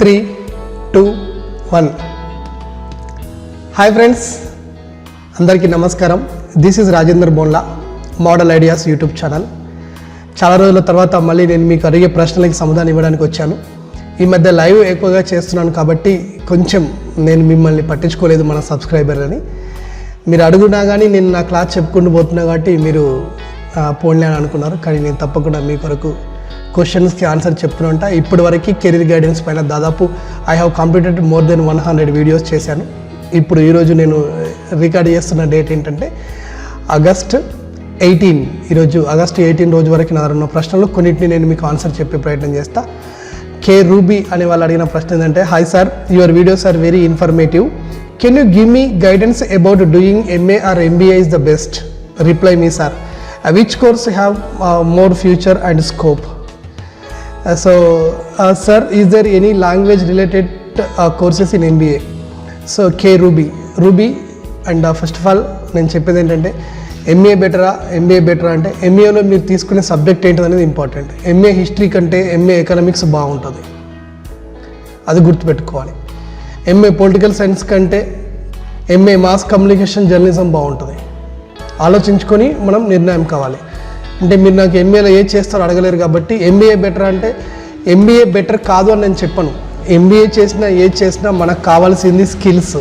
3, 2, 1. Hi friends, అందరికీ నమస్కారం. This is Rajender Bonla, model ideas YouTube channel. చాలా రోజుల తర్వాత మళ్ళీ నేను మీకు అడిగే ప్రశ్నలకి సమాధానం ఇవ్వడానికి వచ్చాను. ఈ మధ్య లైవ్ ఎక్కువగా చేస్తున్నాను కాబట్టి కొంచెం నేను మిమ్మల్ని పట్టించుకోలేదు, మన సబ్స్క్రైబర్లని. మీరు అడుగునా కానీ నేను నా క్లాస్ చెప్పుకుంటూ పోతున్నా కాబట్టి మీరు పోన్లే అని అనుకున్నారు. కానీ నేను తప్పకుండా మీ కొరకు క్వశ్చన్స్కి ఆన్సర్ చెప్తూనే ఉంటా. ఇప్పటి వరకు కెరీర్ గైడెన్స్ పైన దాదాపు I have completed more than 100 videos చేశాను. ఇప్పుడు ఈరోజు నేను రికార్డ్ చేస్తున్న డేట్ ఏంటంటే ఆగస్ట్ 18. ఈరోజు ఆగస్ట్ 18 రోజు వరకు నా ఉన్న ప్రశ్నలు కొన్నింటిని నేను మీకు ఆన్సర్ చెప్పే ప్రయత్నం చేస్తా. కే రూబీ అనే వాళ్ళు అడిగిన ప్రశ్న ఏంటంటే, hi sir, your videos are very informative. Can you give me guidance about doing MA or MBA is the best? Reply me sir. Which course have more future and scope? Sir, is there any language related courses in MBA? So K Ruby and first of all నేను చెప్పేది ఏంటంటే MA బెటరా MBA బెటరా అంటే MAలో మీరు తీసుకునే subject ఏంటి అనేది ఇంపార్టెంట్. MA హిస్టరీ కంటే MA ఎకనామిక్స్ బాగుంటుంది, అది గుర్తుపెట్టుకోవాలి. MA పొలిటికల్ సైన్స్ కంటే MA మాస్ కమ్యూనికేషన్ జర్నలిజం బాగుంటుంది. ఆలోచించుకొని మనం నిర్ణయం కావాలి. అంటే మీరు నాకు MBAలో ఏది చేస్తారో అడగలేరు కాబట్టి MBA బెటర్ అంటే MBA బెటర్ కాదు అని నేను చెప్పను. MBA చేసినా ఏది చేసినా మనకు కావాల్సింది స్కిల్స్.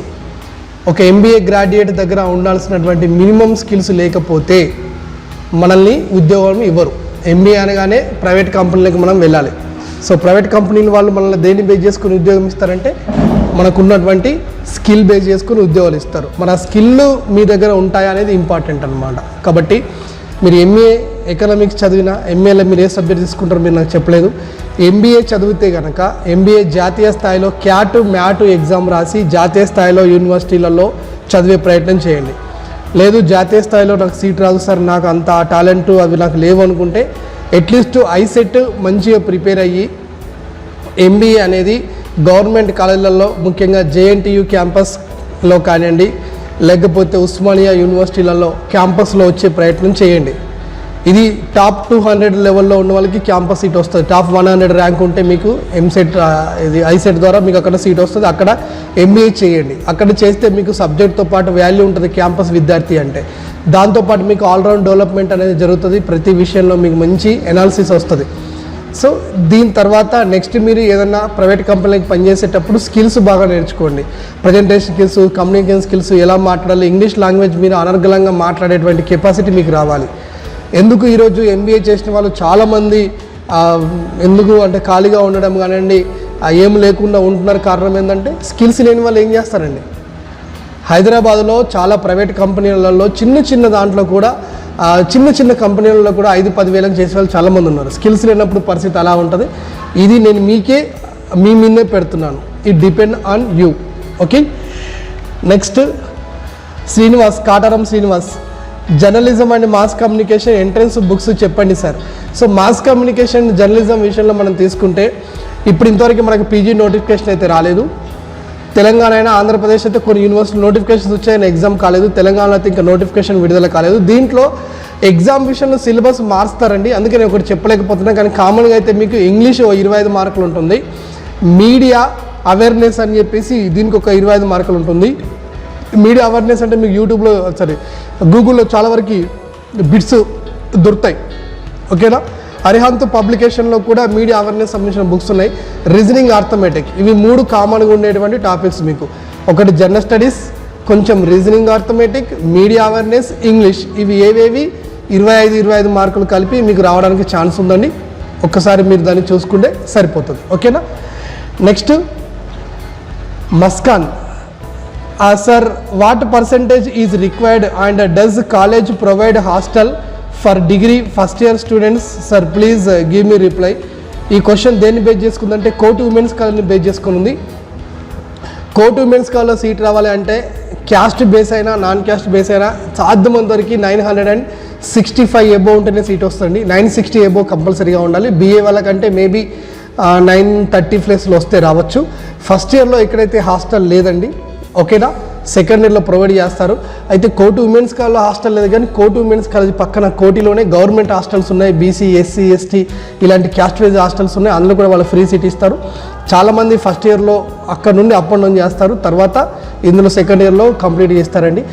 ఒక MBA గ్రాడ్యుయేట్ దగ్గర ఉండాల్సినటువంటి మినిమం స్కిల్స్ లేకపోతే మనల్ని ఉద్యోగం ఇవ్వరు. MBA అనగానే ప్రైవేట్ కంపెనీలకు మనం వెళ్ళాలి. సో ప్రైవేట్ కంపెనీల వాళ్ళు మనల్ని దేన్ని బేస్ చేసుకుని ఉద్యోగం ఇస్తారంటే మనకున్నటువంటి స్కిల్ బేస్ చేసుకుని ఉద్యోగాలు ఇస్తారు. మన స్కిల్ మీ దగ్గర ఉంటాయా అనేది ఇంపార్టెంట్ అనమాట. కాబట్టి మీరు MA ఎకనామిక్స్ చదివినా MAలో మీరు ఏ సబ్జెక్ట్ తీసుకుంటారో మీరు నాకు చెప్పలేదు. MBA చదివితే కనుక MBA జాతీయ స్థాయిలో CAT MAT ఎగ్జామ్ రాసి జాతీయ స్థాయిలో యూనివర్సిటీలలో చదివే ప్రయత్నం చేయండి. లేదు జాతీయ స్థాయిలో నాకు సీట్ రాదు సార్, నాకు అంత టాలెంట్ అవి నాకు లేవు అనుకుంటే అట్లీస్ట్ ICET మంచిగా ప్రిపేర్ అయ్యి MBA అనేది గవర్నమెంట్ కాలేజీలలో ముఖ్యంగా JNTU క్యాంపస్లో కానివ్వండి, లేకపోతే ఉస్మానియా యూనివర్సిటీలలో క్యాంపస్లో వచ్చే ప్రయత్నం చేయండి. ఇది టాప్ 200 లెవెల్లో ఉన్న వాళ్ళకి క్యాంపస్ సీట్ వస్తుంది. టాప్ 100 ర్యాంక్ ఉంటే మీకు MCET ఇది ICET ద్వారా మీకు అక్కడ సీట్ వస్తుంది. అక్కడ MBA చేయండి. అక్కడ చేస్తే మీకు సబ్జెక్ట్తో పాటు వాల్యూ ఉంటుంది క్యాంపస్ విద్యార్థి అంటే. దాంతోపాటు మీకు ఆల్రౌండ్ డెవలప్మెంట్ అనేది జరుగుతుంది. ప్రతి విషయంలో మీకు మంచి ఎనాలిసిస్ వస్తుంది. సో దీని తర్వాత నెక్స్ట్ మీరు ఏదైనా ప్రైవేట్ కంపెనీకి పనిచేసేటప్పుడు స్కిల్స్ బాగా నేర్చుకోండి. ప్రజెంటేషన్ స్కిల్స్, కమ్యూనికేషన్ స్కిల్స్, ఎలా మాట్లాడాలి, ఇంగ్లీష్ లాంగ్వేజ్ మీరు అనర్గళంగా మాట్లాడేటువంటి కెపాసిటీ మీకు రావాలి. ఎందుకు ఈరోజు MBA చేసిన వాళ్ళు చాలామంది ఎందుకు అంటే ఖాళీగా ఉండడం కానివ్వండి, ఏం లేకుండా ఉంటున్నారు. కారణం ఏంటంటే స్కిల్స్ లేని వాళ్ళు ఏం చేస్తారండి. హైదరాబాద్లో చాలా ప్రైవేట్ కంపెనీలలో చిన్న దాంట్లో కూడా చిన్న కంపెనీలలో కూడా 5-10 వేలకు చేసే వాళ్ళు చాలామంది ఉన్నారు. స్కిల్స్ లేనప్పుడు పరిస్థితి అలా ఉంటుంది. ఇది నేను మీ మీదే పెడుతున్నాను. It depend on you. Okay, next Kataram Srinivas, journalism and mass communication entrance books చెప్పండి sir. So mass communication journalism విషయంలో మనం తీసుకుంటే ఇప్పుడు ఇంతవరకు మనకు PG నోటిఫికేషన్ అయితే రాలేదు. తెలంగాణ అయినా ఆంధ్రప్రదేశ్ అయితే కొన్ని యూనివర్సిటీ నోటిఫికేషన్స్ వచ్చాయని ఎగ్జామ్ కాలేదు. తెలంగాణలో అయితే ఇంకా నోటిఫికేషన్ విడుదల కాలేదు. దీంట్లో ఎగ్జామ్ విషయంలో సిలబస్ మారుస్తారండి. అందుకే నేను ఒకటి చెప్పలేకపోతున్నా. కానీ కామన్గా అయితే మీకు ఇంగ్లీష్ 25 మార్కులు ఉంటుంది. మీడియా అవేర్నెస్ అని చెప్పేసి దీనికి ఒక 25 మార్కులు ఉంటుంది. మీడియా అవేర్నెస్ అంటే మీకు యూట్యూబ్లో గూగుల్లో చాలా వరకు బిట్స్ దొరుకుతాయి. ఓకేనా. అరిహంత్ పబ్లికేషన్లో కూడా మీడియా అవేర్నెస్ సంబంధించిన బుక్స్ ఉన్నాయి. రీజనింగ్, ఆర్థమెటిక్, ఇవి 3 కామన్గా ఉండేటువంటి టాపిక్స్ మీకు. ఒకటి జనరల్ స్టడీస్, కొంచెం reasoning, arithmetic, media awareness, English, ఇవి ఏవేవి 25 మార్కులు కలిపి మీకు రావడానికి ఛాన్స్ ఉందండి. ఒక్కసారి మీరు దాన్ని చూసుకుంటే సరిపోతుంది. ఓకేనా. Next Muskan, sir what percentage is required and does college provide hostel for degree first year students? Sir please give me reply. ఈ క్వశ్చన్ దేన్ని బేస్ చేసుకుందంటే కోటి ఉమెన్స్ కాలేజ్ని బేస్ చేసుకుని ఉంది. కోటి ఉమెన్స్ కాలేజ్లో సీట్ రావాలి అంటే క్యాస్ట్ బేస్ అయినా నాన్ క్యాస్ట్ బేస్ అయినా సాధ్యమంత వరకు 965 ఎబో ఉంటేనే సీట్ వస్తుంది. 960 ఎబో కంపల్సరీగా ఉండాలి. BA వాళ్ళకంటే మేబీ 930+ వస్తే రావచ్చు. ఫస్ట్ ఇయర్లో ఎక్కడైతే హాస్టల్ లేదండి. ఓకేనా. సెకండ్ ఇయర్లో ప్రొవైడ్ చేస్తారు. అయితే కోటి ఉమెన్స్ కాలేజ్లో హాస్టల్ లేదు, కానీ కోటి ఉమెన్స్ కాలేజ్ పక్కన కోటిలోనే గవర్నమెంట్ హాస్టల్స్ ఉన్నాయి. BC, SC, ST ఇలాంటి క్యాస్ట్ వైజ్ హాస్టల్స్ ఉన్నాయి. అందులో కూడా వాళ్ళు ఫ్రీ సీట్ ఇస్తారు. చాలామంది ఫస్ట్ ఇయర్లో అక్కడ నుండి అప్ అండ్ డౌన్ చేస్తారు, తర్వాత ఇందులో సెకండ్ ఇయర్లో కంప్లీట్ చేస్తారండి.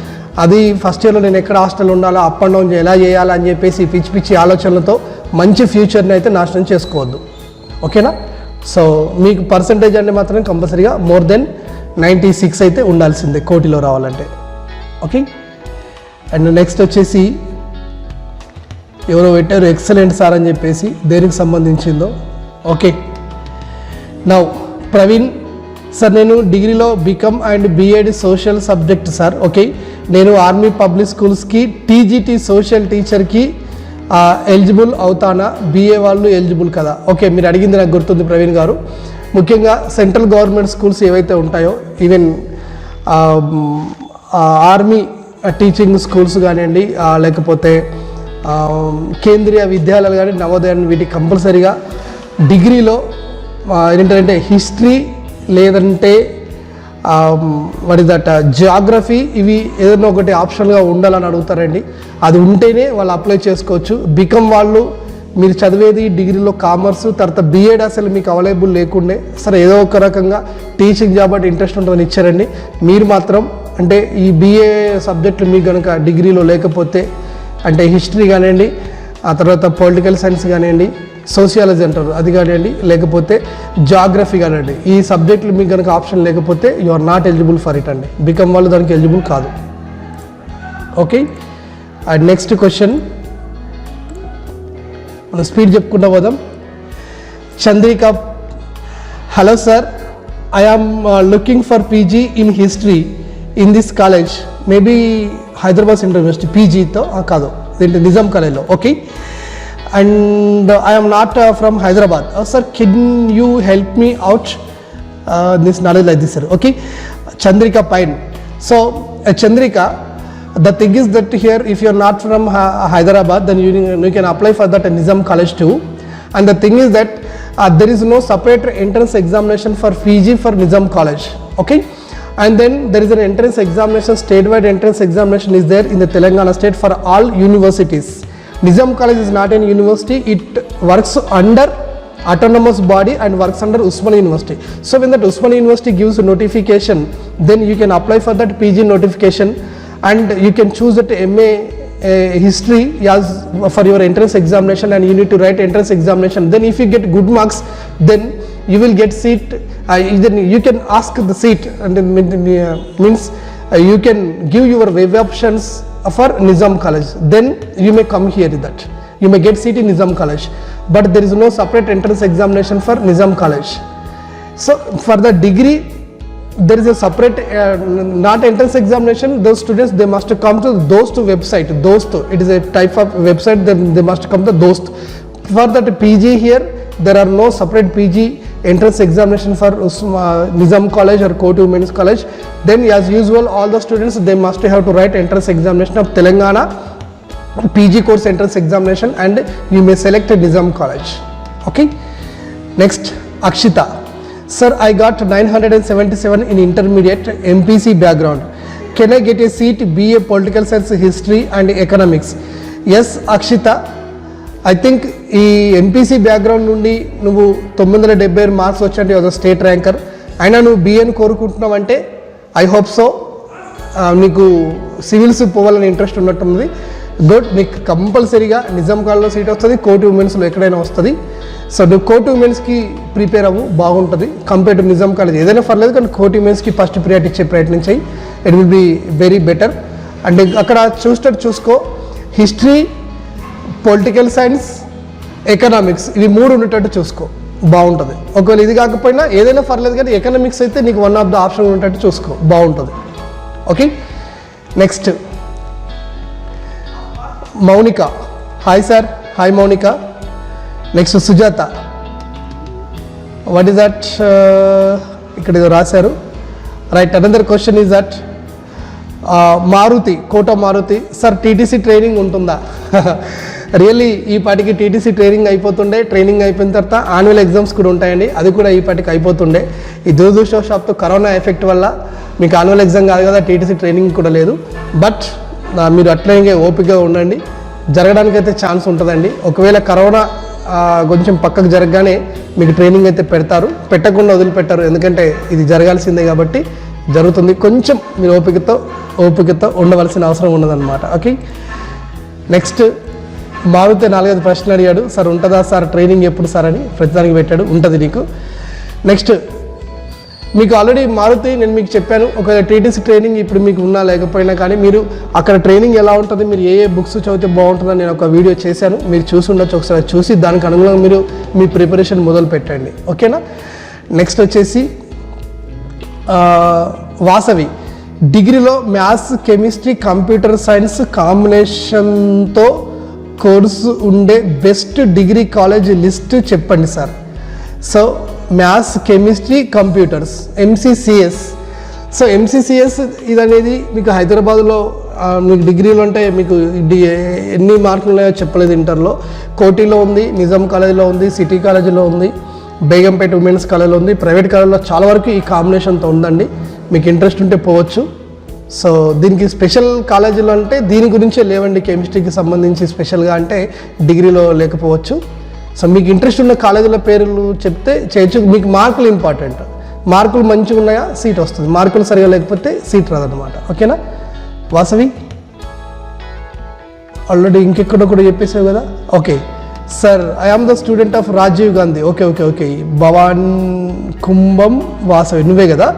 అది ఫస్ట్ ఇయర్లో నేను ఎక్కడ హాస్టల్ ఉండాలా, అప్ అండ్ డౌన్ ఎలా చేయాలా అని చెప్పేసి పిచ్చి పిచ్చి ఆలోచనలతో మంచి ఫ్యూచర్ని అయితే నాశనం చేసుకోవద్దు. ఓకేనా? సో మీకు పర్సంటేజ్ అంటే మాత్రం కంపల్సరీగా మోర్ దెన్ 96 అయితే ఉండాల్సిందే కోటిలో రావాలంటే. ఓకే. అండ్ నెక్స్ట్ వచ్చేసి ఎవరో పెట్టారు ఎక్సలెంట్ సార్ అని చెప్పేసి, దేనికి సంబంధించిందో. ఓకే. నౌ ప్రవీణ్ సార్, నేను డిగ్రీలో BCom and BEd social subject sir. Okay, నేను ఆర్మీ పబ్లిక్ స్కూల్స్కి టీజీటీ సోషల్ టీచర్కి ఎలిజిబుల్ అవుతానా? బీఏ వాళ్ళు ఎలిజిబుల్ కదా? ఓకే, మీరు అడిగింది నాకు గుర్తుంది ప్రవీణ్ గారు. ముఖ్యంగా సెంట్రల్ గవర్నమెంట్ స్కూల్స్ ఏవైతే ఉంటాయో, ఈవెన్ ఆర్మీ టీచింగ్ స్కూల్స్ కానివ్వండి, లేకపోతే కేంద్రీయ విద్యాలయాలు కానీ, నవోదయాన్ని, వీటికి కంపల్సరీగా డిగ్రీలో ఏంటంటే హిస్టరీ లేదంటే వాట్ ఇస్ దట్ జియోగ్రఫీ, ఇవి ఏదైనా ఒకటి ఆప్షన్గా ఉండాలని అడుగుతారండి. అది ఉంటేనే వాళ్ళు అప్లై చేసుకోవచ్చు. బీకామ్ వాళ్ళు మీరు చదివేది డిగ్రీలో కామర్స్, తర్వాత బీఎడ్ అసలు మీకు అవైలబుల్ లేకుండే, సరే ఏదో ఒక రకంగా టీచింగ్ జాబ్ అంటే ఇంట్రెస్ట్ ఉంటుందని ఇచ్చారండి. మీరు మాత్రం అంటే ఈ బీఏ సబ్జెక్టులు మీకు కనుక డిగ్రీలో లేకపోతే, అంటే హిస్టరీ కానివ్వండి, ఆ తర్వాత పొలిటికల్ సైన్స్ కానివ్వండి, సోషియాలజీ అంటారు అది కానివ్వండి, లేకపోతే జాగ్రఫీ కానివ్వండి, ఈ సబ్జెక్టులు మీకు కనుక ఆప్షన్ లేకపోతే you are not eligible for it అండి. బీకామ్ వాళ్ళు దానికి ఎలిజిబుల్ కాదు. ఓకే. అండ్ నెక్స్ట్ క్వశ్చన్ మనం స్పీడ్ చెప్పుకుంటూ పోదాం. Chandrika, hello sir, I am looking for PG in history in this college, maybe Hyderabad central university పీజీతో కాదు, దీంట్లో నిజాం కాలేజ్లో. Okay. And I am not from Hyderabad. Sir, can you help me out? This knowledge like this, sir. Okay. Chandrika Pine. So, Chandrika, the thing is that here, if you are not from Hyderabad, then you can apply for that Nizam College too. And the thing is that there is no separate entrance examination for PG for Nizam College. Okay. And then there is an entrance examination, statewide entrance examination is there in the Telangana state for all universities. Nizam College is not an university, it works under autonomous body and works under Usmania University. So when that Usmania University gives a notification, then you can apply for that PG notification and you can choose that MA history as for your entrance examination, and you need to write entrance examination. Then if you get good marks, then you will get seat, then you can ask the seat, and then means you can give your web options for Nizam College, then you may come here with that. You may get seat in Nizam College, but there is no separate entrance examination for Nizam College. So for the degree, there is a separate not entrance examination. Those students, they must come to Dost website. Dost, it is a type of website, then they must come to Dost. For that PG here, there are no separate PG entrance examination for Nizam College or Kotu Women's College. Then as usual, all the students, they must have to write entrance examination of Telangana PG course entrance examination, and you may select a Nizam College. Okay. Next, Akshita. Sir, I got 977 in intermediate MPC background. Can I get a seat BA Political Science, History and Economics? Yes, Akshita. I think ఈ MPC background నుండి నువ్వు 976 marks వచ్చాయంటే ఒక state ranker అయినా నువ్వు బిఏని కోరుకుంటున్నావు అంటే I hope so, నీకు civils పోవాలని ఇంట్రెస్ట్ ఉన్నట్టుంది. గుడ్, నీకు కంపల్సరీగా నిజాం కాలేజ్లో సీట్ వస్తుంది, కోటి ఉమెన్స్లో ఎక్కడైనా వస్తుంది. సో నువ్వు కోటి ఉమెన్స్కి ప్రిపేర్ అవ్వు, బాగుంటుంది కంపేర్ టు నిజాం కాలేజ్. ఏదైనా పర్లేదు కానీ కోటి ఉమెన్స్కి ఫస్ట్ ప్రియారిటీ ఇచ్చే ప్రయత్నం చేయి, it will be very better. And అక్కడ చూసుకో, హిస్టరీ, పొలిటికల్ సైన్స్, ఎకనామిక్స్, ఇవి 3 ఉండేటట్టు చూసుకో, బాగుంటుంది. ఒకవేళ ఇది కాకపోయినా ఏదైనా పర్లేదు కానీ ఎకనామిక్స్ అయితే నీకు వన్ ఆఫ్ ద ఆప్షన్ ఉండేటట్టు చూసుకో, బాగుంటుంది. Okay. Next Mounika, hi sir. Hi Mounika. Next Sujatha, what is that, ఇక్కడ ఏదో రాశారు. Right, another question is that Maruti, Kota Maruti, sir TTC training ఉంటుందా? రియల్లీ ఈ పాటికి టీటీసీ ట్రైనింగ్ అయిపోతుండే, ట్రైనింగ్ అయిపోయిన తర్వాత యాన్యువల్ ఎగ్జామ్స్ కూడా ఉంటాయండి, అది కూడా ఈ పాటికి అయిపోతుండే. ఈ దురదృష్టవశాత్తు కరోనా ఎఫెక్ట్ వల్ల మీకు యాన్యువల్ ఎగ్జామ్ కాదు కదా, టీటీసీ ట్రైనింగ్ కూడా లేదు. బట్ మీరు అట్లనే ఓపికగా ఉండండి, జరగడానికైతే ఛాన్స్ ఉంటుందండి. ఒకవేళ కరోనా కొంచెం పక్కకు జరగగానే మీకు ట్రైనింగ్ అయితే పెడతారు, పెట్టకుండా వదిలిపెట్టారు, ఎందుకంటే ఇది జరగాల్సిందే కాబట్టి జరుగుతుంది. కొంచెం మీరు ఓపికతో ఉండవలసిన అవసరం ఉన్నదన్నమాట. ఓకే, నెక్స్ట్ మారుతి 4-5 ప్రశ్నలు అడిగాడు. సార్ ఉంటుందా సార్ ట్రైనింగ్ ఎప్పుడు సార్ అని ప్రతిదానికి పెట్టాడు. ఉంటుంది నీకు. నెక్స్ట్ మీకు ఆల్రెడీ మారుతి నేను మీకు చెప్పాను, ఒకవేళ టీటీసీ ట్రైనింగ్ ఇప్పుడు మీకు ఉన్నా లేకపోయినా కానీ మీరు అక్కడ ట్రైనింగ్ ఎలా ఉంటుంది, మీరు ఏ బుక్స్ చదివితే బాగుంటుందని నేను ఒక వీడియో చేశాను, మీరు చూసి ఉండొచ్చు. ఒకసారి చూసి దానికి అనుగుణంగా మీరు మీ ప్రిపరేషన్ మొదలు పెట్టండి. ఓకేనా. నెక్స్ట్ వచ్చేసి వాసవి డిగ్రీలో మ్యాథ్స్, కెమిస్ట్రీ, కంప్యూటర్ సైన్స్ కాంబినేషన్తో కోర్సు ఉండే బెస్ట్ డిగ్రీ కాలేజ్ లిస్ట్ చెప్పండి sir. So maths, chemistry, computers, MCCS. So MCCS ఇది అనేది మీకు హైదరాబాద్లో మీకు డిగ్రీలు అంటే మీకు ఎన్ని మార్కులు ఉన్నాయో చెప్పలేదు. ఇంటర్లో కోటిలో ఉంది, నిజాం కాలేజీలో ఉంది, సిటీ కాలేజీలో ఉంది, బేగంపేట ఉమెన్స్ కాలేజీలో ఉంది, ప్రైవేట్ కాలేజీలో చాలా వరకు ఈ కాంబినేషన్తో ఉందండి. మీకు ఇంట్రెస్ట్ ఉంటే పోవచ్చు. సో దీనికి స్పెషల్ కాలేజీలో అంటే దీని గురించే లేవండి, కెమిస్ట్రీకి సంబంధించి స్పెషల్గా అంటే డిగ్రీలో లేకపోవచ్చు. సో మీకు ఇంట్రెస్ట్ ఉన్న కాలేజీల పేర్లు చెప్తే చేయొచ్చు. మీకు మార్కులు ఇంపార్టెంట్, మార్కులు మంచిగా ఉన్నాయా సీట్ వస్తుంది, మార్కులు సరిగా లేకపోతే సీట్ రాదనమాట. ఓకేనా. వాసవి ఆల్రెడీ ఇంకెక్కడో కూడా చెప్పేసావు కదా. Okay sir, I am the student of Rajiv Gandhi. Okay Bhavan Kumbham Vasavi నువ్వే కదా.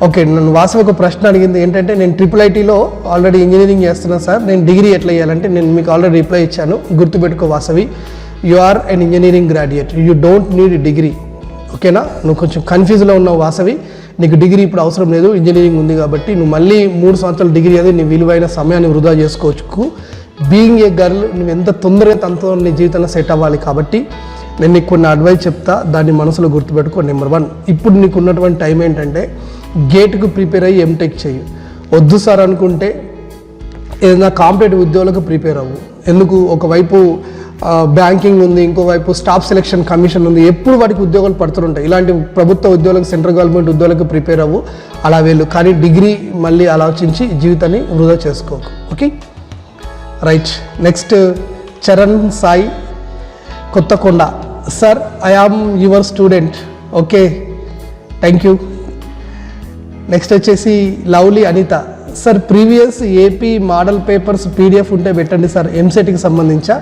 ఓకే, నన్ను వాసవి ఒక ప్రశ్న అడిగింది ఏంటంటే, నేను IIITలో ఆల్రెడీ ఇంజనీరింగ్ చేస్తున్నాను సార్, నేను డిగ్రీ ఎట్లా చేయాలంటే నేను మీకు ఆల్రెడీ రిప్లై ఇచ్చాను. గుర్తుపెట్టుకో Vasavi, you are an engineering graduate, you don't need degree. ఓకేనా. నువ్వు కొంచెం కన్ఫ్యూజ్లో ఉన్నావు వాసవి, నీకు డిగ్రీ ఇప్పుడు అవసరం లేదు, ఇంజనీరింగ్ ఉంది కాబట్టి నువ్వు మళ్ళీ 3 సంవత్సరాలు డిగ్రీ అది నీ విలువైన సమయాన్ని వృధా చేసుకోవచ్చు. బీయింగ్ ఏ గర్ల్ నువ్వు ఎంత తొందరగా తనతో నీ జీవితంలో సెట్ అవ్వాలి. కాబట్టి నేను నీకు కొన్ని అడ్వైస్ చెప్తా, దాన్ని మనసులో గుర్తుపెట్టుకో. నెంబర్ 1, ఇప్పుడు నీకు ఉన్నటువంటి టైం ఏంటంటే గేట్కు ప్రిపేర్ అయ్యి ఎంటెక్ చెయ్యి. వద్దు సార్ అనుకుంటే ఏదైనా కాంపిటేటివ్ ఉద్యోగాలకు ప్రిపేర్ అవ్వు. ఎందుకు, ఒకవైపు బ్యాంకింగ్ ఉంది, ఇంకోవైపు స్టాఫ్ సెలక్షన్ కమిషన్ ఉంది, ఎప్పుడు వాటికి ఉద్యోగాలు పడుతుంటాయి. ఇలాంటి ప్రభుత్వ ఉద్యోగాలకు, సెంట్రల్ గవర్నమెంట్ ఉద్యోగాలకు ప్రిపేర్ అవ్వు, అలా వెళ్ళు. కానీ డిగ్రీ మళ్ళీ ఆలోచించి జీవితాన్ని వృధా చేసుకోకు. Okay right. Next Charan Sai Kothakonda. Sir I am your student. Okay thank you. Next వచ్చేసి Lovely Anitha. Sir previous AP model papers PDF ఉంటే పెట్టండి సార్, ఎంసెట్కి సంబంధించా.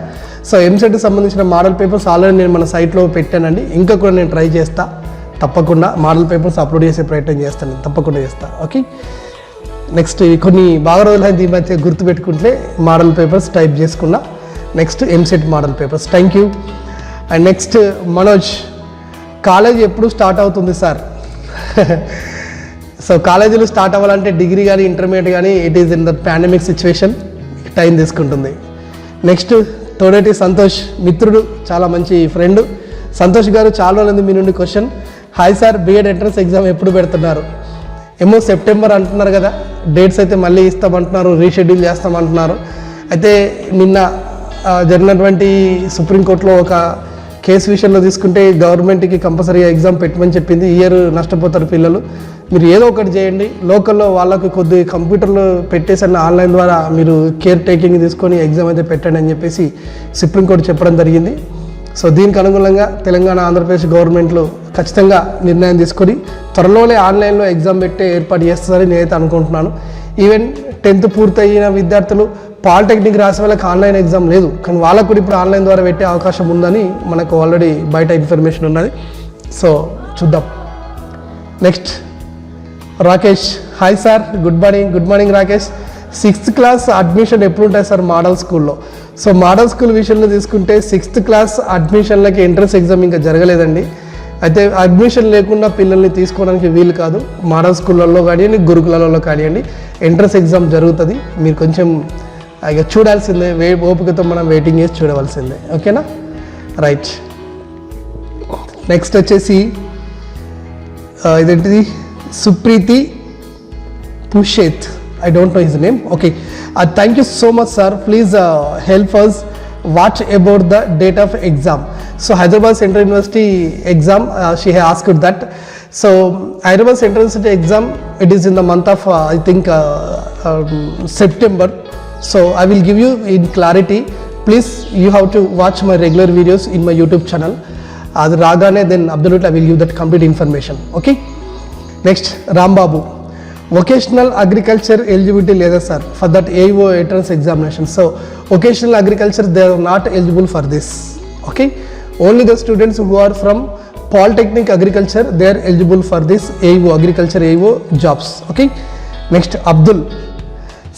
సో ఎంసెట్కి సంబంధించిన మోడల్ పేపర్స్ ఆల్రెడీ నేను మన సైట్లో పెట్టానండి, ఇంకా కూడా నేను ట్రై చేస్తా. తప్పకుండా మోడల్ పేపర్స్ అప్లోడ్ చేసే ప్రయత్నం చేస్తాను, తప్పకుండా చేస్తా. ఓకే నెక్స్ట్ కొన్ని బాగా రోజులైంది ఈ మధ్య గుర్తుపెట్టుకుంటే మోడల్ పేపర్స్ టైప్ చేసుకున్నా. Next EAMCET model papers. Thank you. And next Manoj, college ఎప్పుడు స్టార్ట్ అవుతుంది సార్? సో కాలేజీలు స్టార్ట్ అవ్వాలంటే డిగ్రీ కానీ ఇంటర్మీడియట్ కానీ it is in the pandemic situation, time తీసుకుంటుంది. నెక్స్ట్ తోడేటి సంతోష్, మిత్రుడు, చాలా మంచి ఫ్రెండ్. సంతోష్ గారు, చాలా రోజులైంది మీ నుండి question. Hi sir, B.Ed entrance exam ఎప్పుడు పెడుతున్నారు? ఏమో సెప్టెంబర్ అంటున్నారు కదా, డేట్స్ అయితే మళ్ళీ ఇస్తామంటున్నారు, రీషెడ్యూల్ చేస్తామంటున్నారు. అయితే నిన్న జరిగినటువంటి సుప్రీంకోర్టులో ఒక కేసు విషయంలో తీసుకుంటే గవర్నమెంట్కి కంపల్సరీగా ఎగ్జామ్ పెట్టమని చెప్పింది. ఇయర్ నష్టపోతారు పిల్లలు. మీరు ఏదో ఒకటి చేయండి, లోకల్లో వాళ్ళకు కొద్ది కంప్యూటర్లు పెట్టేసి ఆన్లైన్ ద్వారా మీరు కేర్ టేకింగ్ తీసుకొని ఎగ్జామ్ అయితే పెట్టండి అని చెప్పేసి సుప్రీంకోర్టు చెప్పడం జరిగింది. సో దీనికి అనుగుణంగా తెలంగాణ, ఆంధ్రప్రదేశ్ గవర్నమెంట్లు ఖచ్చితంగా నిర్ణయం తీసుకొని త్వరలోనే ఆన్లైన్లో ఎగ్జామ్ పెట్టే ఏర్పాటు చేస్తారని నేనైతే అనుకుంటున్నాను. ఈవెన్ 10th పూర్తయిన విద్యార్థులు పాలిటెక్నిక్ రాసే వాళ్ళకి ఆన్లైన్ ఎగ్జామ్ లేదు, కానీ వాళ్ళకు కూడా ఇప్పుడు ఆన్లైన్ ద్వారా పెట్టే అవకాశం ఉందని మనకు ఆల్రెడీ బయట ఇన్ఫర్మేషన్ ఉన్నది. సో చూద్దాం. Next Rakesh, hi sir, good morning Rakesh. 6th class admission ఎప్పుడు ఉంటాయి సార్ మోడల్ స్కూల్లో? సో మోడల్ స్కూల్ విషయంలో తీసుకుంటే 6th క్లాస్ అడ్మిషన్లకి ఎంట్రన్స్ ఎగ్జామ్ ఇంకా జరగలేదండి. అయితే అడ్మిషన్ లేకుండా పిల్లల్ని తీసుకోవడానికి వీలు కాదు. మోడల్ స్కూళ్ళల్లో కానివ్వండి, గురుకులాలలో కానివ్వండి ఎంట్రన్స్ ఎగ్జామ్ జరుగుతుంది. మీరు కొంచెం ఇక చూడాల్సిందే, ఓపికతో మనం వెయిటింగ్ చేసి చూడవలసిందే. ఓకేనా రైట్. నెక్స్ట్ వచ్చేసి ఇదేంటిది, సుప్రీతి పుషేత్, I don't know his name. Okay, thank you so much sir, please help us what about the date of exam. So Hyderabad Central University exam, she has asked that. So Hyderabad Central University exam, it is in the month of I think September. So I will give you in clarity please you have to watch my regular videos in my YouTube channel. అది రాగానే then absolutely I will give that complete information. Okay, next Rambabu, vocational agriculture eligibility లేదా sir for that AO entrance examination. So vocational agriculture they are not eligible for this. Okay, only the students who are from polytechnic agriculture they are eligible for this AO agriculture AO jobs. Okay, next Abdul,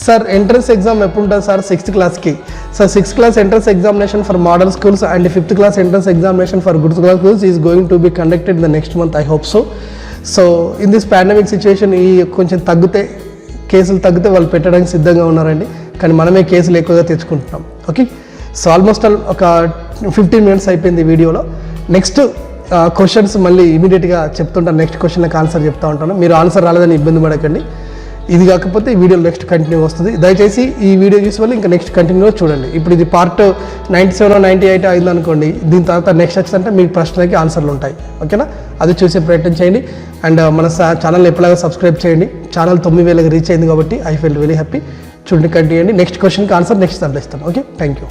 sir entrance exam ఎప్పుడు ఉంటుంది sir? 6th క్లాస్కి. Sir 6th class entrance examination for model schools and 5th class entrance examination for good schools is going to be conducted the next month, I hope so. So in this pandemic situation ఈ కొంచెం కేసులు తగ్గితే వాళ్ళు పెట్టడానికి సిద్ధంగా ఉన్నారండి, కానీ మనమే కేసులు ఎక్కువగా తెచ్చుకుంటున్నాం. ఓకే, సో ఆల్మోస్ట్ ఒక 15 minutes అయిపోయింది వీడియోలో. నెక్స్ట్ క్వశ్చన్స్ మళ్ళీ ఇమీడియట్గా చెప్తుంటాను, నెక్స్ట్ క్వశ్చన్కి ఆన్సర్ చెప్తా ఉంటాను. మీరు ఆన్సర్ రాలేదని ఇబ్బంది పడకండి. ఇది కాకపోతే ఈ వీడియో నెక్స్ట్ కంటిన్యూ వస్తుంది. దయచేసి ఈ వీడియో చూసి వాళ్ళు ఇంకా నెక్స్ట్ కంటిన్యూ చూడండి. ఇప్పుడు ఇది పార్ట్ 97 98 అయింది అనుకోండి, దీని తర్వాత నెక్స్ట్ వచ్చిందంటే మీ ప్రశ్నలకి ఆన్సర్లు ఉంటాయి. ఓకేనా, అది చూసే ప్రయత్నం చేయండి. అండ్ మన ఛానల్ ఎప్పటిలాగా సబ్స్క్రైబ్ చేయండి. ఛానల్ 9000 రీచ్ అయింది కాబట్టి ఐ ఫీల్ వెరీ హ్యాపీ. చూడండి, కంటిన్యూ చేయండి. నెక్స్ట్ క్వశ్చన్కి ఆన్సర్ నెక్స్ట్ దాంట్లో ఇస్తాను. Okay, thank you.